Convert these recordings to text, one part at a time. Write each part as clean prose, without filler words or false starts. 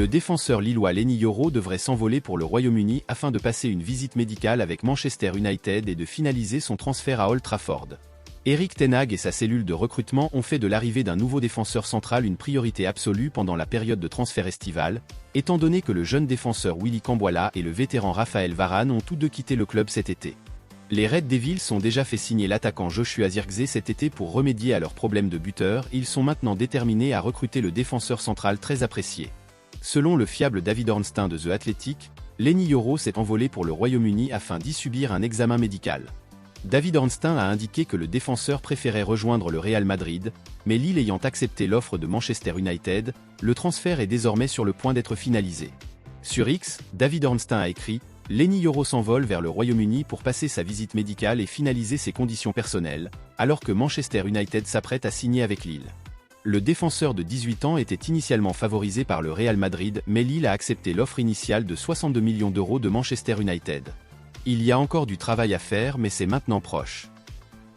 Le défenseur lillois Lenny Yoro devrait s'envoler pour le Royaume-Uni afin de passer une visite médicale avec Manchester United et de finaliser son transfert à Old Trafford. Erik ten Hag et sa cellule de recrutement ont fait de l'arrivée d'un nouveau défenseur central une priorité absolue pendant la période de transfert estival, étant donné que le jeune défenseur Willy Camboila et le vétéran Raphaël Varane ont tous deux quitté le club cet été. Les Red Devils ont déjà fait signer l'attaquant Joshua Zirkzee cet été pour remédier à leurs problèmes de buteur et ils sont maintenant déterminés à recruter le défenseur central très apprécié. Selon le fiable David Ornstein de The Athletic, Lenny Yoro s'est envolé pour le Royaume-Uni afin d'y subir un examen médical. David Ornstein a indiqué que le défenseur préférait rejoindre le Real Madrid, mais Lille ayant accepté l'offre de Manchester United, le transfert est désormais sur le point d'être finalisé. Sur X, David Ornstein a écrit « Lenny Yoro s'envole vers le Royaume-Uni pour passer sa visite médicale et finaliser ses conditions personnelles, alors que Manchester United s'apprête à signer avec Lille. » Le défenseur de 18 ans était initialement favorisé par le Real Madrid, mais Lille a accepté l'offre initiale de 62 millions d'euros de Manchester United. Il y a encore du travail à faire mais c'est maintenant proche.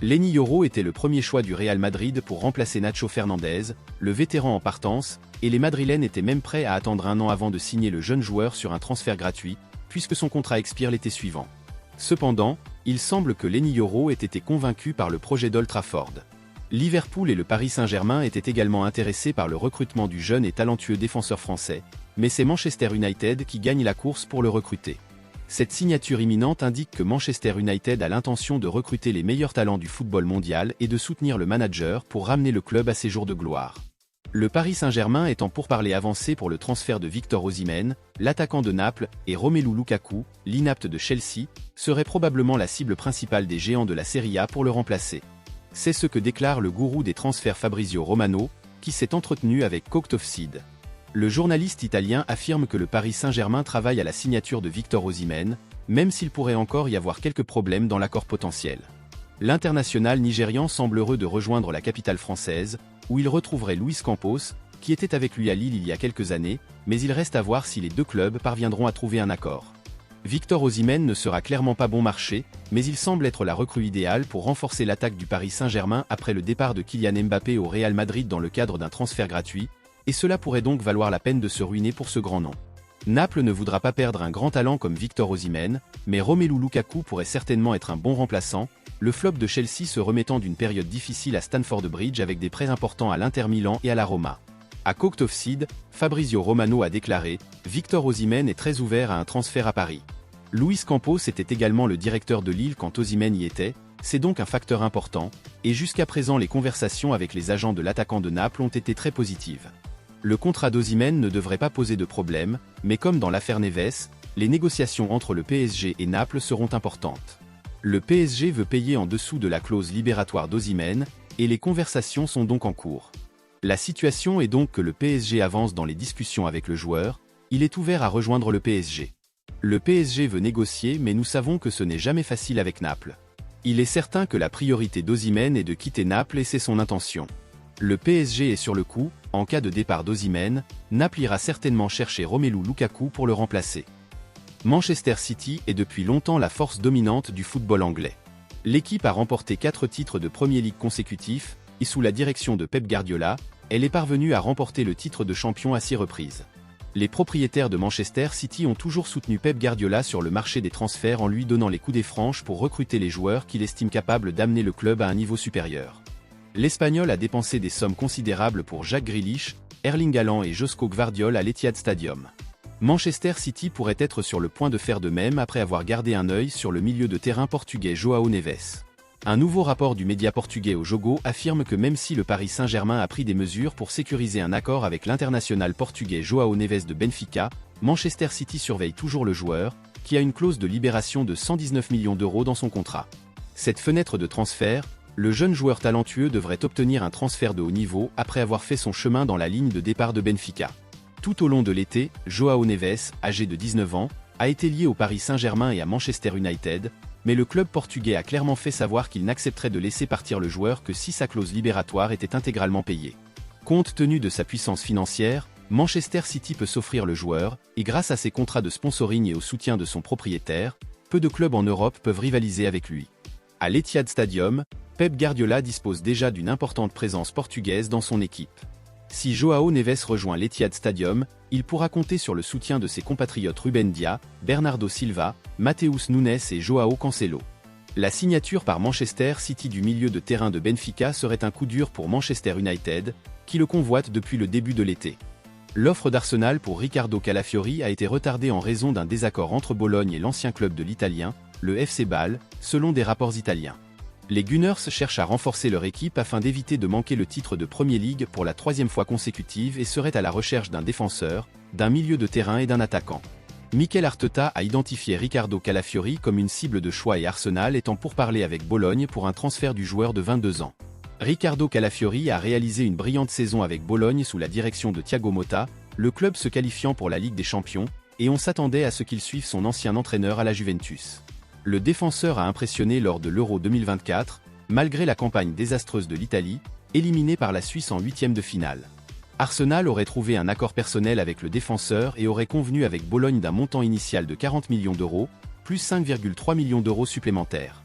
Lenny Yoro était le premier choix du Real Madrid pour remplacer Nacho Fernandez, le vétéran en partance, et les Madrilènes étaient même prêts à attendre un an avant de signer le jeune joueur sur un transfert gratuit, puisque son contrat expire l'été suivant. Cependant, il semble que Lenny Yoro ait été convaincu par le projet d'Old Trafford. Liverpool et le Paris Saint-Germain étaient également intéressés par le recrutement du jeune et talentueux défenseur français, mais c'est Manchester United qui gagne la course pour le recruter. Cette signature imminente indique que Manchester United a l'intention de recruter les meilleurs talents du football mondial et de soutenir le manager pour ramener le club à ses jours de gloire. Le Paris Saint-Germain est en pourparlers avancés pour le transfert de Victor Osimhen, l'attaquant de Naples, et Romelu Lukaku, l'inapte de Chelsea, serait probablement la cible principale des géants de la Serie A pour le remplacer. C'est ce que déclare le gourou des transferts Fabrizio Romano, qui s'est entretenu avec Cocked Offside. Le journaliste italien affirme que le Paris Saint-Germain travaille à la signature de Victor Osimhen, même s'il pourrait encore y avoir quelques problèmes dans l'accord potentiel. L'international nigérian semble heureux de rejoindre la capitale française, où il retrouverait Luis Campos, qui était avec lui à Lille il y a quelques années, mais il reste à voir si les deux clubs parviendront à trouver un accord. Victor Osimhen ne sera clairement pas bon marché, mais il semble être la recrue idéale pour renforcer l'attaque du Paris Saint-Germain après le départ de Kylian Mbappé au Real Madrid dans le cadre d'un transfert gratuit, et cela pourrait donc valoir la peine de se ruiner pour ce grand nom. Naples ne voudra pas perdre un grand talent comme Victor Osimhen, mais Romelu Lukaku pourrait certainement être un bon remplaçant, le flop de Chelsea se remettant d'une période difficile à Stamford Bridge avec des prêts importants à l'Inter Milan et à la Roma. À Cocked Offside, Fabrizio Romano a déclaré « Victor Osimhen est très ouvert à un transfert à Paris. Luis Campos était également le directeur de Lille quand Osimhen y était, c'est donc un facteur important, et jusqu'à présent les conversations avec les agents de l'attaquant de Naples ont été très positives. Le contrat d'Osimhen ne devrait pas poser de problème, mais comme dans l'affaire Neves, les négociations entre le PSG et Naples seront importantes. Le PSG veut payer en dessous de la clause libératoire d'Osimhen, et les conversations sont donc en cours. La situation est donc que le PSG avance dans les discussions avec le joueur, il est ouvert à rejoindre le PSG. Le PSG veut négocier mais nous savons que ce n'est jamais facile avec Naples. Il est certain que la priorité d'Osimhen est de quitter Naples et c'est son intention. Le PSG est sur le coup, en cas de départ d'Osimhen, Naples ira certainement chercher Romelu Lukaku pour le remplacer. Manchester City est depuis longtemps la force dominante du football anglais. L'équipe a remporté 4 titres de Premier League consécutifs, et sous la direction de Pep Guardiola, elle est parvenue à remporter le titre de champion à 6 reprises. Les propriétaires de Manchester City ont toujours soutenu Pep Guardiola sur le marché des transferts en lui donnant les coups des franches pour recruter les joueurs qu'il estime capables d'amener le club à un niveau supérieur. L'Espagnol a dépensé des sommes considérables pour Jack Grealish, Erling Haaland et Josko Gvardiol à l'Etihad Stadium. Manchester City pourrait être sur le point de faire de même après avoir gardé un œil sur le milieu de terrain portugais João Neves. Un nouveau rapport du média portugais O Jogo affirme que même si le Paris Saint-Germain a pris des mesures pour sécuriser un accord avec l'international portugais João Neves de Benfica, Manchester City surveille toujours le joueur, qui a une clause de libération de 119 millions d'euros dans son contrat. Cette fenêtre de transfert, le jeune joueur talentueux devrait obtenir un transfert de haut niveau après avoir fait son chemin dans la ligne de départ de Benfica. Tout au long de l'été, João Neves, âgé de 19 ans, a été lié au Paris Saint-Germain et à Manchester United, mais le club portugais a clairement fait savoir qu'il n'accepterait de laisser partir le joueur que si sa clause libératoire était intégralement payée. Compte tenu de sa puissance financière, Manchester City peut s'offrir le joueur, et grâce à ses contrats de sponsoring et au soutien de son propriétaire, peu de clubs en Europe peuvent rivaliser avec lui. À l'Etihad Stadium, Pep Guardiola dispose déjà d'une importante présence portugaise dans son équipe. Si Joao Neves rejoint l'Etihad Stadium, il pourra compter sur le soutien de ses compatriotes Ruben Dia, Bernardo Silva, Matheus Nunes et Joao Cancelo. La signature par Manchester City du milieu de terrain de Benfica serait un coup dur pour Manchester United, qui le convoite depuis le début de l'été. L'offre d'Arsenal pour Riccardo Calafiori a été retardée en raison d'un désaccord entre Bologne et l'ancien club de l'Italien, le FC Bâle, selon des rapports italiens. Les Gunners cherchent à renforcer leur équipe afin d'éviter de manquer le titre de Premier League pour la 3e fois consécutive et seraient à la recherche d'un défenseur, d'un milieu de terrain et d'un attaquant. Mikel Arteta a identifié Riccardo Calafiori comme une cible de choix et Arsenal est en pourparlers avec Bologne pour un transfert du joueur de 22 ans. Riccardo Calafiori a réalisé une brillante saison avec Bologne sous la direction de Thiago Motta, le club se qualifiant pour la Ligue des Champions, et on s'attendait à ce qu'il suive son ancien entraîneur à la Juventus. Le défenseur a impressionné lors de l'Euro 2024, malgré la campagne désastreuse de l'Italie, éliminée par la Suisse en 8e de finale. Arsenal aurait trouvé un accord personnel avec le défenseur et aurait convenu avec Bologne d'un montant initial de 40 millions d'euros, plus 5,3 millions d'euros supplémentaires.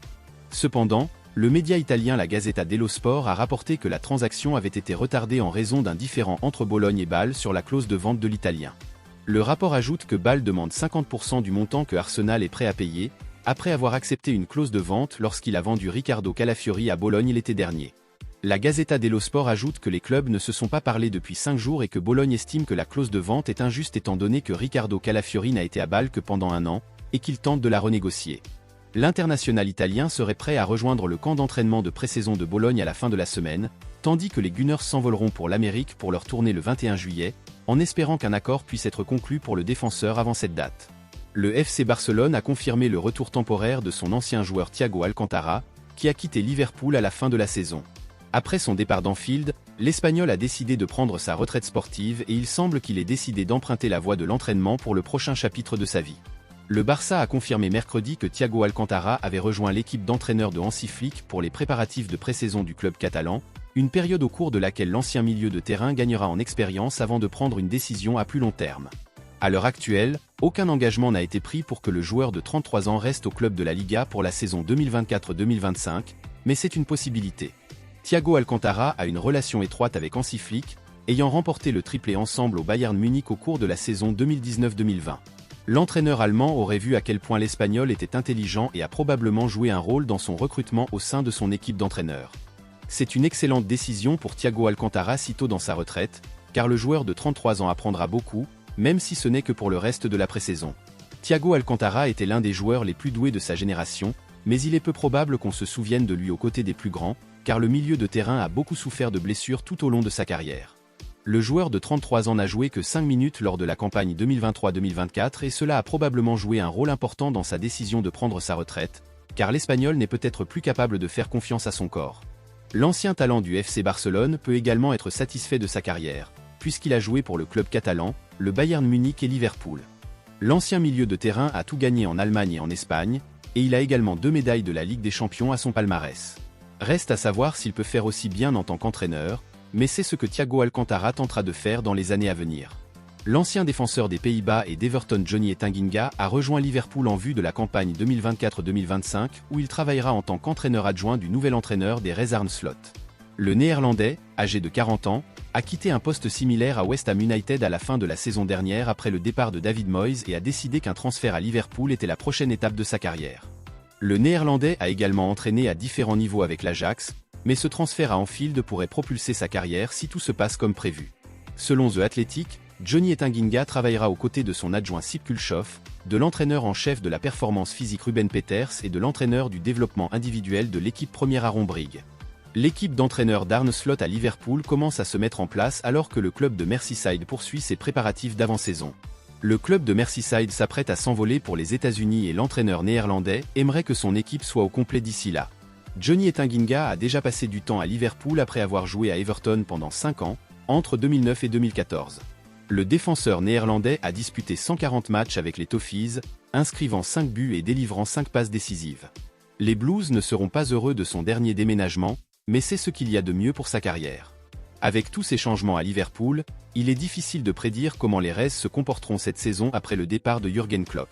Cependant, le média italien La Gazzetta dello Sport a rapporté que la transaction avait été retardée en raison d'un différend entre Bologne et Bâle sur la clause de vente de l'Italien. Le rapport ajoute que Bâle demande 50% du montant que Arsenal est prêt à payer, après avoir accepté une clause de vente lorsqu'il a vendu Riccardo Calafiori à Bologne l'été dernier. La Gazzetta dello Sport ajoute que les clubs ne se sont pas parlé depuis 5 jours et que Bologne estime que la clause de vente est injuste étant donné que Riccardo Calafiori n'a été à Bâle que pendant 1 an, et qu'il tente de la renégocier. L'international italien serait prêt à rejoindre le camp d'entraînement de pré-saison de Bologne à la fin de la semaine, tandis que les Gunners s'envoleront pour l'Amérique pour leur tournée le 21 juillet, en espérant qu'un accord puisse être conclu pour le défenseur avant cette date. Le FC Barcelone a confirmé le retour temporaire de son ancien joueur Thiago Alcantara, qui a quitté Liverpool à la fin de la saison. Après son départ d'Anfield, l'Espagnol a décidé de prendre sa retraite sportive et il semble qu'il ait décidé d'emprunter la voie de l'entraînement pour le prochain chapitre de sa vie. Le Barça a confirmé mercredi que Thiago Alcantara avait rejoint l'équipe d'entraîneurs de Hansi Flick pour les préparatifs de pré-saison du club catalan, une période au cours de laquelle l'ancien milieu de terrain gagnera en expérience avant de prendre une décision à plus long terme. À l'heure actuelle, aucun engagement n'a été pris pour que le joueur de 33 ans reste au club de la Liga pour la saison 2024-2025, mais c'est une possibilité. Thiago Alcantara a une relation étroite avec Hansi Flick, ayant remporté le triplé ensemble au Bayern Munich au cours de la saison 2019-2020. L'entraîneur allemand aurait vu à quel point l'Espagnol était intelligent et a probablement joué un rôle dans son recrutement au sein de son équipe d'entraîneurs. C'est une excellente décision pour Thiago Alcantara sitôt dans sa retraite, car le joueur de 33 ans apprendra beaucoup, même si ce n'est que pour le reste de la pré-saison. Thiago Alcantara était l'un des joueurs les plus doués de sa génération, mais il est peu probable qu'on se souvienne de lui aux côtés des plus grands, car le milieu de terrain a beaucoup souffert de blessures tout au long de sa carrière. Le joueur de 33 ans n'a joué que 5 minutes lors de la campagne 2023-2024 et cela a probablement joué un rôle important dans sa décision de prendre sa retraite, car l'Espagnol n'est peut-être plus capable de faire confiance à son corps. L'ancien talent du FC Barcelone peut également être satisfait de sa carrière, puisqu'il a joué pour le club catalan, le Bayern Munich et Liverpool. L'ancien milieu de terrain a tout gagné en Allemagne et en Espagne, et il a également 2 médailles de la Ligue des Champions à son palmarès. Reste à savoir s'il peut faire aussi bien en tant qu'entraîneur, mais c'est ce que Thiago Alcantara tentera de faire dans les années à venir. L'ancien défenseur des Pays-Bas et d'Everton Johnny Tanguinga a rejoint Liverpool en vue de la campagne 2024-2025 où il travaillera en tant qu'entraîneur adjoint du nouvel entraîneur des Reds Arne Slot. Le Néerlandais, âgé de 40 ans, a quitté un poste similaire à West Ham United à la fin de la saison dernière après le départ de David Moyes et a décidé qu'un transfert à Liverpool était la prochaine étape de sa carrière. Le Néerlandais a également entraîné à différents niveaux avec l'Ajax, mais ce transfert à Anfield pourrait propulser sa carrière si tout se passe comme prévu. Selon The Athletic, Johnny Tanguinga travaillera aux côtés de son adjoint Sip Kulshoff, de l'entraîneur en chef de la performance physique Ruben Peters et de l'entraîneur du développement individuel de l'équipe première Aaron Brigg. L'équipe d'entraîneurs d'Arne Slot à Liverpool commence à se mettre en place alors que le club de Merseyside poursuit ses préparatifs d'avant-saison. Le club de Merseyside s'apprête à s'envoler pour les États-Unis et l'entraîneur néerlandais aimerait que son équipe soit au complet d'ici là. Johnny Tanguinga a déjà passé du temps à Liverpool après avoir joué à Everton pendant 5 ans, entre 2009 et 2014. Le défenseur néerlandais a disputé 140 matchs avec les Toffees, inscrivant 5 buts et délivrant 5 passes décisives. Les Blues ne seront pas heureux de son dernier déménagement, mais c'est ce qu'il y a de mieux pour sa carrière. Avec tous ces changements à Liverpool, il est difficile de prédire comment les Reds se comporteront cette saison après le départ de Jürgen Klopp.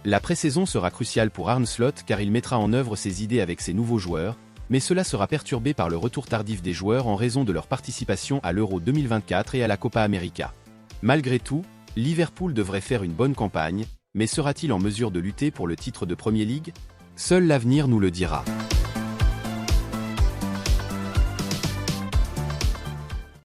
La pré-saison sera cruciale pour Arne Slot car il mettra en œuvre ses idées avec ses nouveaux joueurs, mais cela sera perturbé par le retour tardif des joueurs en raison de leur participation à l'Euro 2024 et à la Copa América. Malgré tout, Liverpool devrait faire une bonne campagne, mais sera-t-il en mesure de lutter pour le titre de Premier League? Seul l'avenir nous le dira.